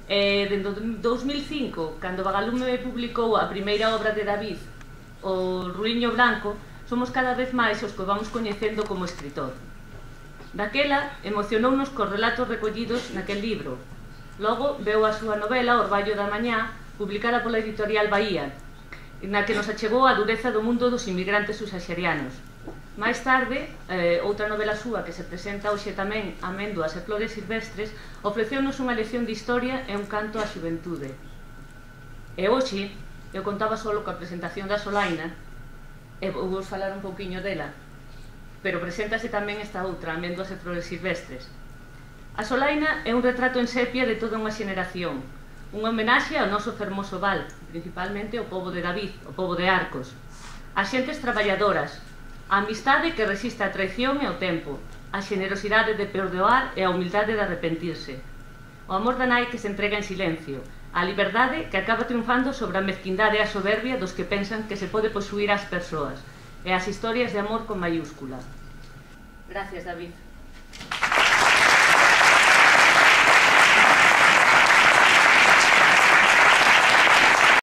Dende 2005, cando Vagalume publicou a primeira obra de David, O Ruíño Branco, somos cada vez máis os que vamos coñecendo como escritor. Daquela, emocionounos cos relatos recollidos naquel libro. Logo, veu a súa novela Orballo da Mañá, publicada pola editorial Bahía, na que nos achegou a dureza do mundo dos inmigrantes subsaharianos. Máis tarde, outra novela súa que se presenta hoxe tamén, Améndoas e Flores Silvestres, ofreceunos unha lección de historia e un canto á xuventude. E hoxe, eu contaba solo coa presentación da Solaina, e vou falar un pouquiño dela, pero preséntase tamén esta outra, Améndoas e Flores Silvestres. A Solaina é un retrato en sepia de toda unha xeneración, unha homenaxe ao noso fermoso val, principalmente ao pobo de David, ao pobo de Arcos, as xentes traballadoras, a amistade que resiste a traición e ao tempo, a xenerosidade de perdoar e a humildade de arrepentirse, o amor da nai que se entrega en silencio, a liberdade que acaba triunfando sobre a mezquindade e a soberbia dos que pensan que se pode posuir ás persoas, e as historias de amor con mayúscula. Gracias, David.